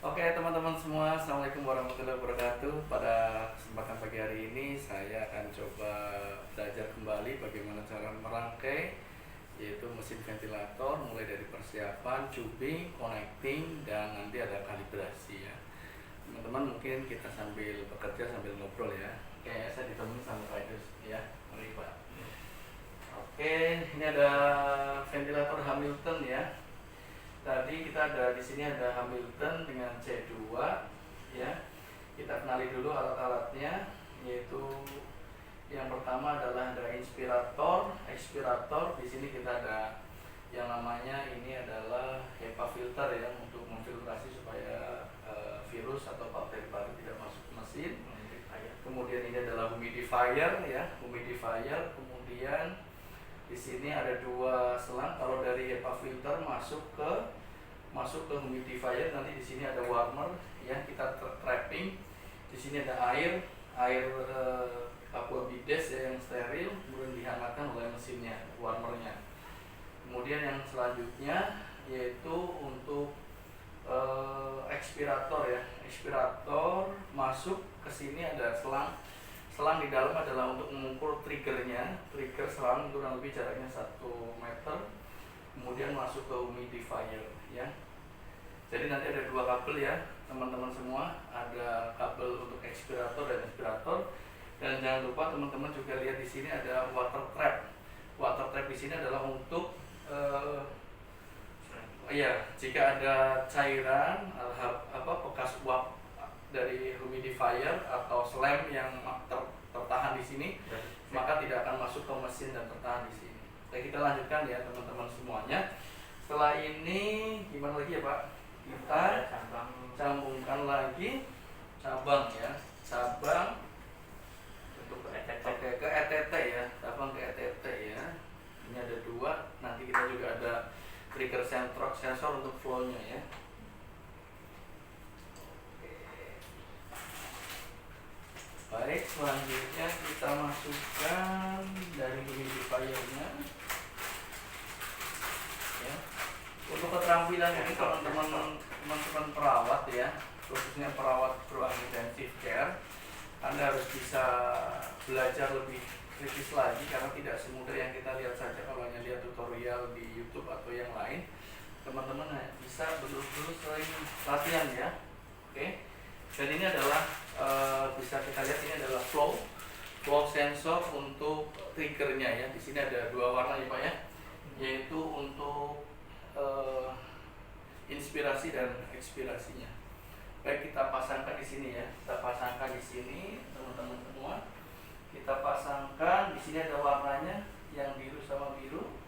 Oke teman-teman semua, Assalamualaikum warahmatullahi wabarakatuh. Pada kesempatan pagi hari ini saya akan coba belajar kembali bagaimana cara merangkai yaitu mesin ventilator, mulai dari persiapan, tubing, connecting, dan nanti ada kalibrasi ya. Teman-teman mungkin kita sambil bekerja sambil ngobrol ya. Oke, saya ditemani sama Pak Idrus ya. Mari Pak. Oke, ini ada ventilator Hamilton ya. Tadi kita ada di sini ada Hamilton dengan C2 ya. Kita kenali dulu alat-alatnya, yaitu yang pertama adalah ada inspirator, ekspirator. Di sini kita ada yang namanya ini adalah HEPA filter ya, untuk memfiltrasi supaya virus atau bakteri-bakteri tidak masuk ke mesin. Kemudian ini adalah humidifier ya, humidifier. Kemudian di sini ada dua selang. Kalau dari HEPA filter masuk ke humidifier, nanti di sini ada warmer ya, kita trapping. Di sini ada air aqua bides ya, yang steril, kemudian dihangatkan oleh mesinnya, warmernya. Kemudian yang selanjutnya yaitu untuk ekspirator ya. Ekspirator masuk ke sini, ada selang. Selang di dalam adalah untuk mengukur triggernya. Trigger selang kurang lebih jaraknya 1 meter. Kemudian masuk ke humidifier ya. Jadi nanti ada dua kabel ya teman-teman semua. Ada kabel untuk ekspirator dan ekspirator. Dan jangan lupa teman-teman juga lihat di sini ada water trap. Water trap di sini adalah untuk jika ada cairan bekas uap dari humidifier atau slam yang tertahan di sini, maka tidak akan masuk ke mesin dan tertahan di sini. Oke, kita lanjutkan ya teman-teman semuanya. Setelah ini gimana lagi ya Pak? Kita sambungkan lagi cabang ya, cabang untuk ke ETT ya, cabang ke ETT ya. Ini ada dua. Nanti kita juga ada trigger sensor untuk flow-nya ya. Baik, selanjutnya kita masukkan dari humidifier-nya ya. Untuk keterampilan ini kalau teman-teman perawat ya, khususnya perawat ruang intensive care, Anda harus bisa belajar lebih kritis lagi, karena tidak semudah yang kita lihat saja kalau hanya lihat tutorial di YouTube atau yang lain. Teman-teman bisa betul-betul sering latihan ya. Oke. Dan ini adalah bisa kita lihat, ini adalah flow sensor untuk triggernya ya. Di sini ada dua warna ya Pak ya, yaitu untuk inspirasi dan ekspirasinya. Baik, kita pasangkan di sini ya. Kita pasangkan di sini teman-teman semua. Kita pasangkan di sini, ada warnanya yang biru sama biru.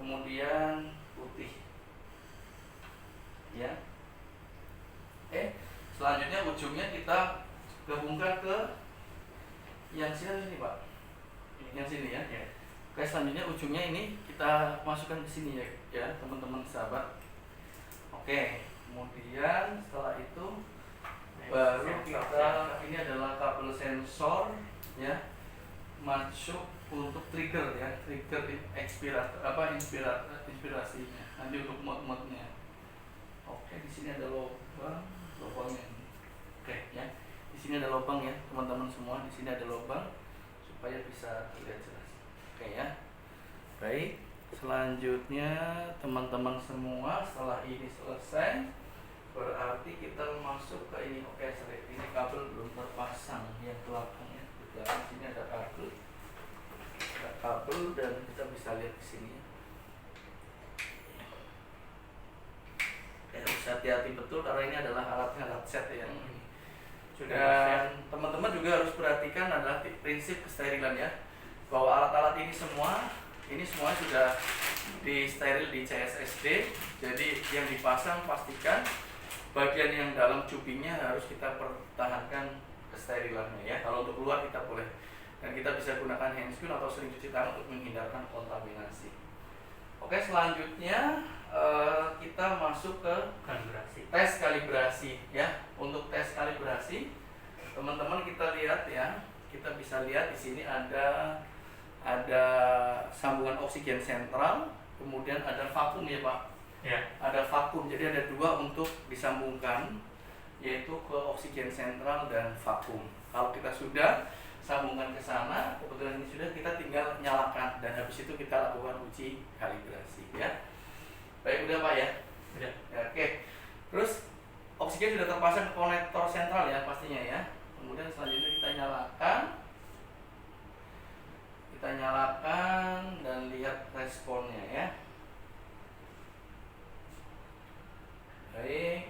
Kemudian putih ya. Selanjutnya ujungnya kita gabungkan ke yang sini Pak, yang sini ya. Oke, selanjutnya ujungnya ini kita masukkan ke sini ya teman-teman sahabat. Oke, kemudian setelah itu baru kita, ini adalah kabel sensor ya, masuk untuk trigger ya, trigger inspirasinya nanti untuk mode-nya. Oke, di sini ada lubangnya. Oke ya, di sini ada lubang ya teman-teman semua. Di sini ada lubang supaya bisa terlihat jelas. Oke ya. Baik, selanjutnya teman-teman semua, setelah ini selesai, berarti kita masuk ke ini. Oke, ini kabel belum terpasang yang belakang ya. Di belakang sini ada kabel dan kita bisa lihat di sini. Harus hati-hati betul karena ini adalah alat set yang ini. Dan teman-teman juga harus perhatikan adalah prinsip kesterilan ya, bahwa alat-alat ini semua sudah di steril di CSSD. Jadi yang dipasang pastikan bagian yang dalam tubingnya harus kita pertahankan kesterilannya ya. Kalau untuk keluar kita boleh, dan kita bisa gunakan handscreen atau sering cuci tangan untuk menghindarkan kontaminasi. Oke, selanjutnya kita masuk ke tes kalibrasi ya. Untuk tes kalibrasi teman-teman kita lihat ya, kita bisa lihat di sini ada ada sambungan oksigen sentral, kemudian ada vakum ya Pak. Ya. Ada vakum, jadi ada dua untuk disambungkan, yaitu ke oksigen sentral dan vakum. Kalau kita sudah sambungkan ke sana, kebetulan ini sudah, kita tinggal nyalakan dan habis itu kita lakukan uji kalibrasi ya. Baik, udah Pak ya? Udah. Ya, oke. Terus oksigen sudah terpasang ke konektor sentral ya pastinya ya. Kemudian selanjutnya kita nyalakan. Kita nyalakan dan lihat responnya ya. Baik.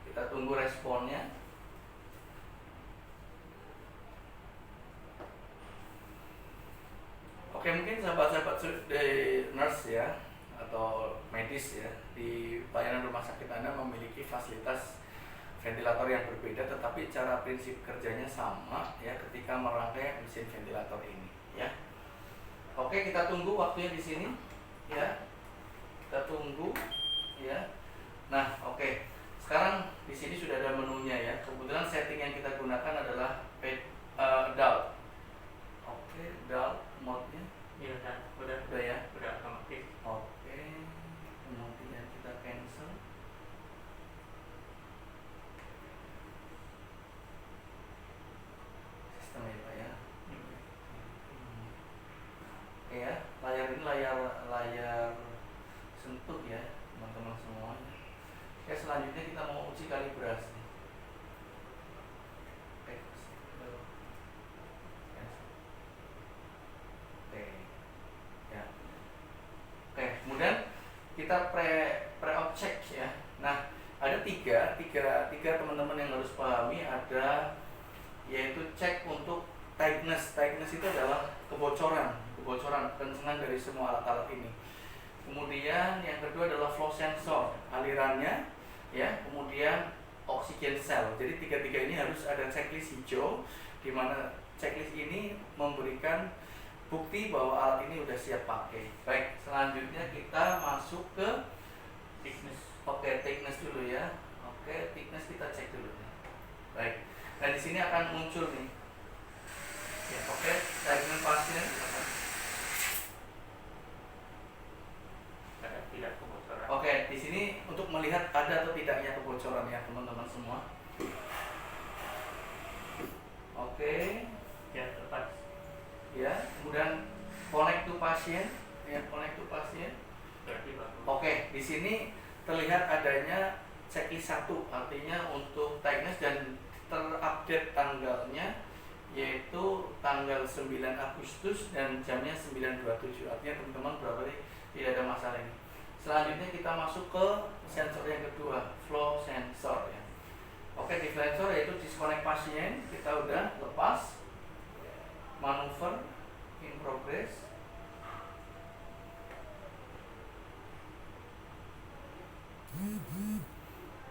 Kita tunggu responnya. Oke, mungkin sahabat-sahabat dari nurse ya atau medis ya, di pelayanan rumah sakit Anda memiliki fasilitas ventilator yang berbeda, tetapi cara prinsip kerjanya sama ya ketika merangkai mesin ventilator ini ya. Oke, kita tunggu waktunya di sini ya. Kita tunggu ya. Nah, oke. Sekarang di sini sudah ada menunya ya. Kebetulan setting yang kita gunakan adalah DAL. Oke, DAL mode-nya. Iya, udah ya. Udah otomatis. Oke. Kemudian kita cancel. Sistem ya Pak ya. Oke ya, layar ini layar sentuh ya teman-teman semuanya. Oke, selanjutnya kita mau uji kalibrasi. Oke, ya. Oke, kemudian kita pre-op check ya. Nah, ada tiga teman-teman yang harus pahami, ada yaitu cek untuk tightness. Tightness itu adalah kebocoran kencengan dari semua alat-alat ini. Kemudian yang kedua adalah flow sensor, alirannya ya. Kemudian oksigen cell. Jadi tiga ini harus ada checklist hijau, di mana checklist ini memberikan bukti bahwa alat ini udah siap pakai. Baik, selanjutnya kita masuk ke thickness. Oke, thickness dulu ya. Oke, thickness kita cek dulu. Baik. Nah, di sini akan muncul nih. Ya, oke, segmen pasien. Tidak kebocoran. Oke, di sini untuk melihat ada atau tidaknya kebocoran ya teman-teman semua. Oke, Ya, tepat. ya. Kemudian connect to pasien, ya connect to pasien. Berarti bagus. Oke, di sini terlihat adanya checklist 1, artinya untuk tightness dan terupdate tanggalnya yaitu tanggal 9 Agustus dan jamnya 9.27. Artinya teman-teman berarti tidak ada masalah ini. Selanjutnya kita masuk ke sensor yang kedua, flow sensor ya. Oke, di flow sensor yaitu disconnect pasien, kita udah lepas. Manuver in progress.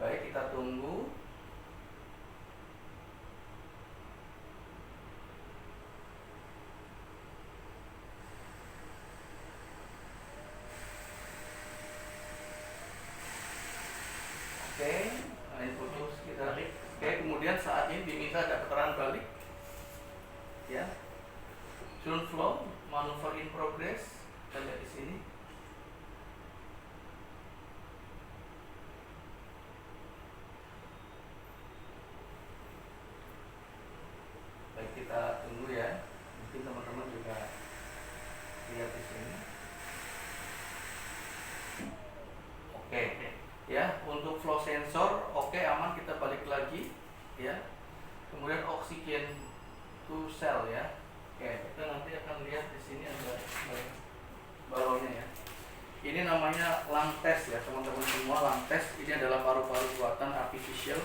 Baik, kita tunggu. Oke, ini putus kita. Oke, kemudian saat ini diminta ada keterangan balik. Ya. Tune flow, manuver in progress. Kita lihat di sini. Baik, kita tunggu ya. Mungkin teman-teman juga lihat di sini. Oke. Ya, untuk flow sensor oke, aman, kita balik lagi ya. Kemudian oksigen to cell ya. Oke, kita nanti akan lihat di sini ada balonnya ya. Ini namanya lung test ya teman-teman semua. Lung test ini adalah paru-paru buatan artificial.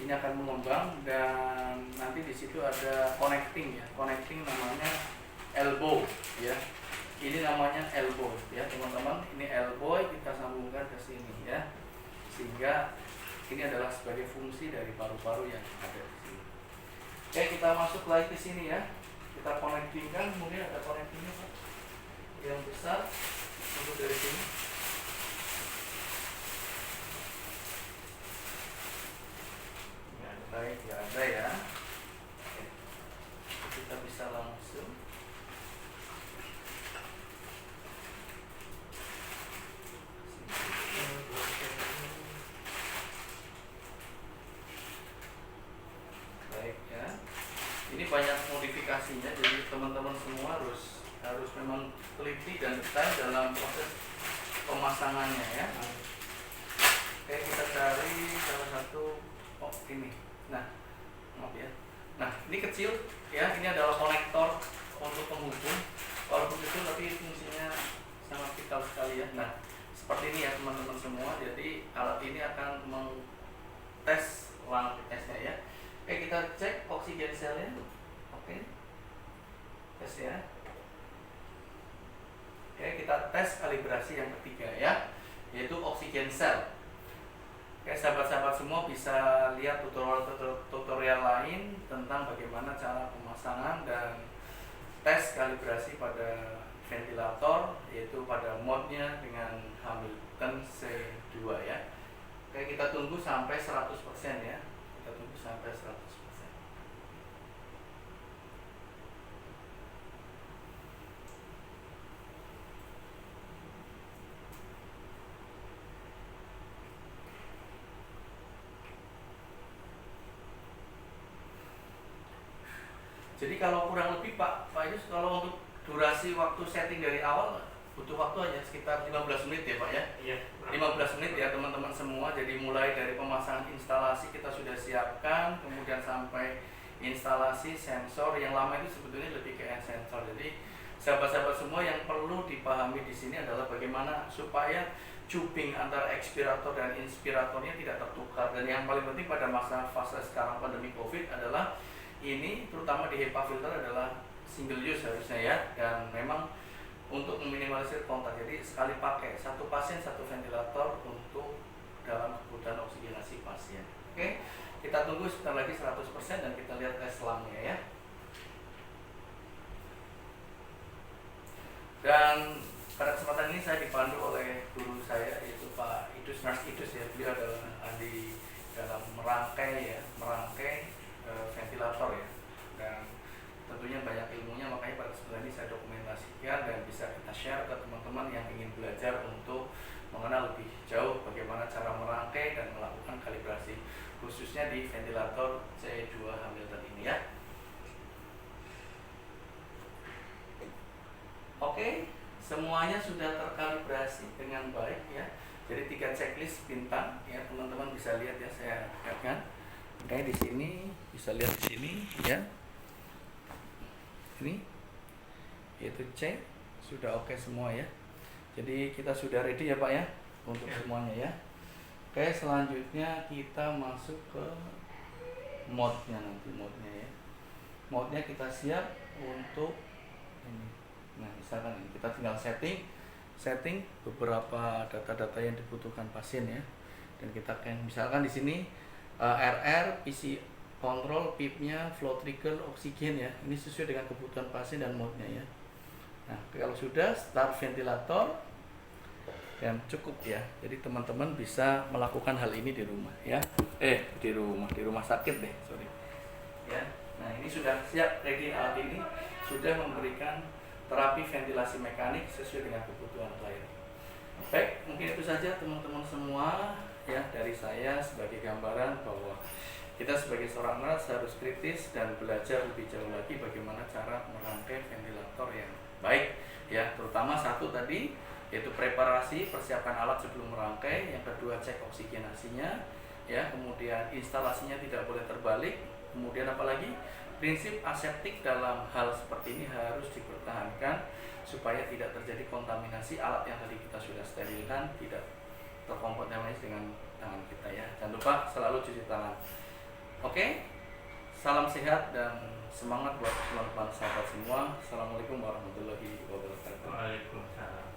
Ini akan mengembang dan nanti di situ ada connecting ya. Connecting namanya elbow ya. Ini namanya elbow ya teman-teman. Ini elbow kita sambungkan ke sini ya. Sehingga ini adalah sebagai fungsi dari paru-paru yang ada di sini. Oke, kita masuk lagi ke sini ya. Kita connectingkan, kemudian ada connectingnya Pak, yang besar untuk dari sini. Baik, ya ada ya. Oke. Kita bisa langsung teman-teman semua harus memang teliti dan detail dalam proses pemasangannya ya. Oke, kita cari salah satu ini. Nah, maaf ya. Nah, ini kecil ya, ini adalah konektor untuk penghubung. Walaupun kecil tapi fungsinya sangat vital sekali ya. Nah, seperti ini ya teman-teman semua. Jadi alat ini akan mengtes tesnya ya. Oke, kita cek oksigen selnya. Oke, tes ya. Oke, kita tes kalibrasi yang ketiga ya, yaitu oksigen sel. Oke, sahabat-sahabat semua bisa lihat tutorial lain tentang bagaimana cara pemasangan dan tes kalibrasi pada ventilator, yaitu pada mode-nya dengan Hamilton C2 ya. Oke, kita tunggu sampai 100% ya. Kita tunggu sampai 100%. Jadi kalau kurang lebih Pak Yus, kalau untuk durasi waktu setting dari awal butuh waktu hanya sekitar 15 menit ya Pak ya? Iya. 15 menit ya teman-teman semua. Jadi mulai dari pemasangan instalasi kita sudah siapkan, kemudian sampai instalasi sensor. Yang lama itu sebetulnya lebih ke end sensor. Jadi sahabat-sahabat semua, yang perlu dipahami di sini adalah bagaimana supaya cubing antara ekspirator dan inspiratornya tidak tertukar. Dan yang paling penting pada masa fase sekarang pandemi COVID adalah ini, terutama di HEPA filter, adalah single use harusnya ya, dan memang untuk meminimalisir kontak. Jadi sekali pakai, satu pasien satu ventilator untuk dalam kebutuhan oksigenasi pasien. Oke, kita tunggu sebentar lagi 100% dan kita lihat tes selangnya ya. Dan pada kesempatan ini saya dipandu oleh guru saya, yaitu Pak Idus, Mas Idus ya. Beliau adalah ahli dalam merangkai ventilator ya, dan tentunya banyak ilmunya. Makanya pada kesempatan ini saya dokumentasikan dan bisa kita share ke teman-teman yang ingin belajar untuk mengenal lebih jauh bagaimana cara merangkai dan melakukan kalibrasi, khususnya di ventilator C2 Hamilton ini ya. Oke, semuanya sudah terkalibrasi dengan baik ya. Jadi 3 checklist bintang ya, teman-teman bisa lihat ya, saya lihatkan. Oke, di sini bisa lihat di sini ya. Ini yaitu C sudah oke semua ya. Jadi kita sudah ready ya Pak ya untuk semuanya ya. Oke, selanjutnya kita masuk ke mode-nya nanti, mode-nya ya. Mode-nya kita siap untuk ini. Nah, misalkan ini kita tinggal setting beberapa data-data yang dibutuhkan pasien ya. Dan kita kan misalkan di sini RR, PC control, PIP-nya, flow trigger, oksigen ya. Ini sesuai dengan kebutuhan pasien dan mode-nya ya. Nah, kalau sudah start ventilator dan cukup ya. Jadi teman-teman bisa melakukan hal ini di rumah ya. Di rumah sakit deh, sorry. Ya. Nah, ini sudah siap, ready. Alat ini sudah memberikan terapi ventilasi mekanik sesuai dengan kebutuhan klien. Baik, mungkin itu saja teman-teman semua ya dari saya sebagai gambaran bahwa kita sebagai seorang nurse harus kritis dan belajar lebih jauh lagi bagaimana cara merangkai ventilator yang baik ya, terutama satu tadi yaitu preparasi, persiapkan alat sebelum merangkai. Yang kedua, cek oksigenasinya ya, kemudian instalasinya tidak boleh terbalik, kemudian apalagi prinsip aseptik dalam hal seperti ini harus dipertahankan supaya tidak terjadi kontaminasi. Alat yang tadi kita sudah sterilkan tidak terkontaminasi dengan tangan kita ya. Jangan lupa selalu cuci tangan. Oke, salam sehat dan semangat buat teman-teman sahabat semua. Assalamualaikum warahmatullahi wabarakatuh. Waalaikumsalam.